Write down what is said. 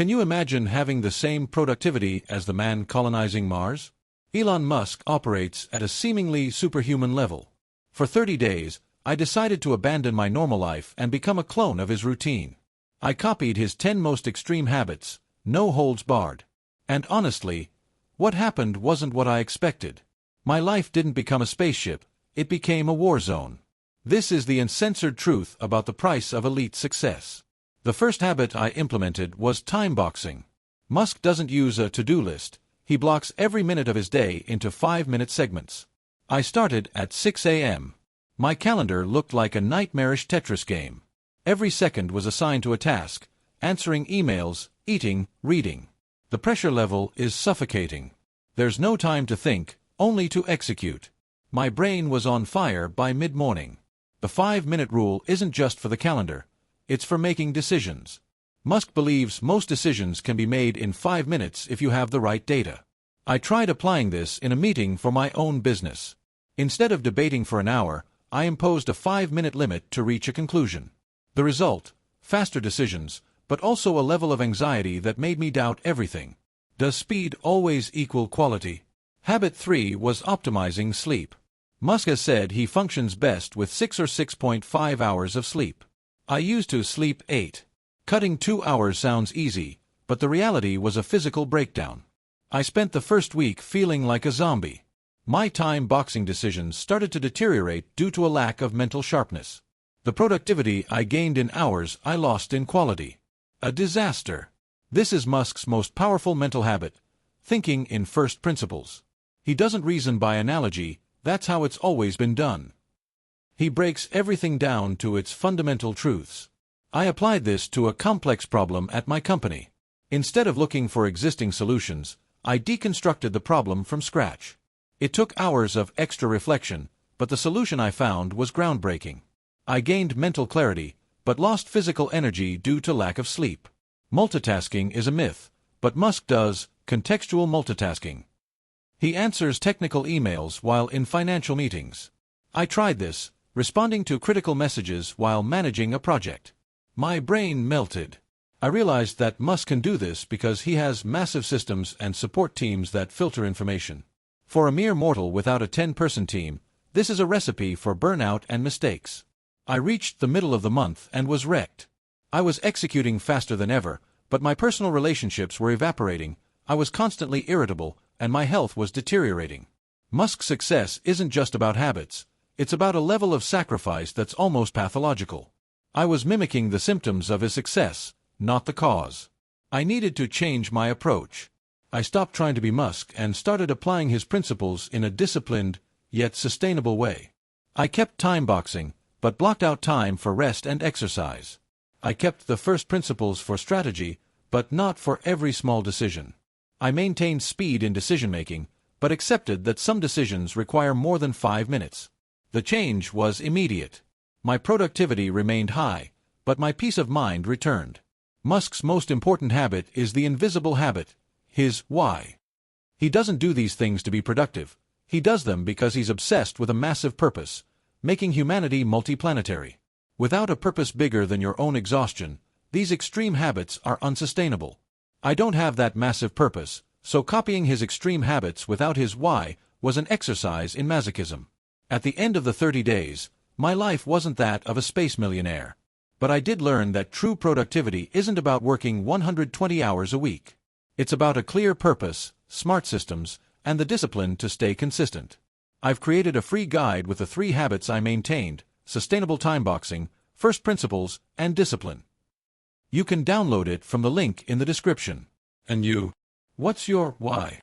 Can you imagine having the same productivity as the man colonizing Mars? Elon Musk operates at a seemingly superhuman level. For 30 days, I decided to abandon my normal life and become a clone of his routine. I copied his 10 most extreme habits, no holds barred. And honestly, what happened wasn't what I expected. My life didn't become a spaceship, it became a war zone. This is the uncensored truth about the price of elite success. The first habit I implemented was time boxing. Musk doesn't use a to-do list. He blocks every minute of his day into 5-minute segments. I started at 6 a.m. My calendar looked like a nightmarish Tetris game. Every second was assigned to a task: answering emails, eating, reading. The pressure level is suffocating. There's no time to think, only to execute. My brain was on fire by mid-morning. The 5-minute rule isn't just for the calendar. It's for making decisions. Musk believes most decisions can be made in 5 minutes if you have the right data. I tried applying this in a meeting for my own business. Instead of debating for an hour, I imposed a 5-minute limit to reach a conclusion. The result: faster decisions, but also a level of anxiety that made me doubt everything. Does speed always equal quality? Habit 3 was optimizing sleep. Musk has said he functions best with 6 or 6.5 hours of sleep. I used to sleep 8. Cutting 2 hours sounds easy, but the reality was a physical breakdown. I spent the first week feeling like a zombie. My time boxing decisions started to deteriorate due to a lack of mental sharpness. The productivity I gained in hours I lost in quality. A disaster. This is Musk's most powerful mental habit: thinking in first principles. He doesn't reason by analogy, that's how it's always been done. He breaks everything down to its fundamental truths. I applied this to a complex problem at my company. Instead of looking for existing solutions, I deconstructed the problem from scratch. It took hours of extra reflection, but the solution I found was groundbreaking. I gained mental clarity, but lost physical energy due to lack of sleep. Multitasking is a myth, but Musk does contextual multitasking. He answers technical emails while in financial meetings. I tried this, responding to critical messages while managing a project. My brain melted. I realized that Musk can do this because he has massive systems and support teams that filter information. For a mere mortal without a 10-person team, this is a recipe for burnout and mistakes. I reached the middle of the month and was wrecked. I was executing faster than ever, but my personal relationships were evaporating, I was constantly irritable, and my health was deteriorating. Musk's success isn't just about habits, it's about a level of sacrifice that's almost pathological. I was mimicking the symptoms of his success, not the cause. I needed to change my approach. I stopped trying to be Musk and started applying his principles in a disciplined, yet sustainable way. I kept time boxing, but blocked out time for rest and exercise. I kept the first principles for strategy, but not for every small decision. I maintained speed in decision-making, but accepted that some decisions require more than 5 minutes. The change was immediate. My productivity remained high, but my peace of mind returned. Musk's most important habit is the invisible habit, his why. He doesn't do these things to be productive. He does them because he's obsessed with a massive purpose: making humanity multiplanetary. Without a purpose bigger than your own exhaustion, these extreme habits are unsustainable. I don't have that massive purpose, so copying his extreme habits without his why was an exercise in masochism. At the end of the 30 days, my life wasn't that of a space millionaire. But I did learn that true productivity isn't about working 120 hours a week. It's about a clear purpose, smart systems, and the discipline to stay consistent. I've created a free guide with the 3 habits I maintained: sustainable time boxing, first principles, and discipline. You can download it from the link in the description. And you? What's your why?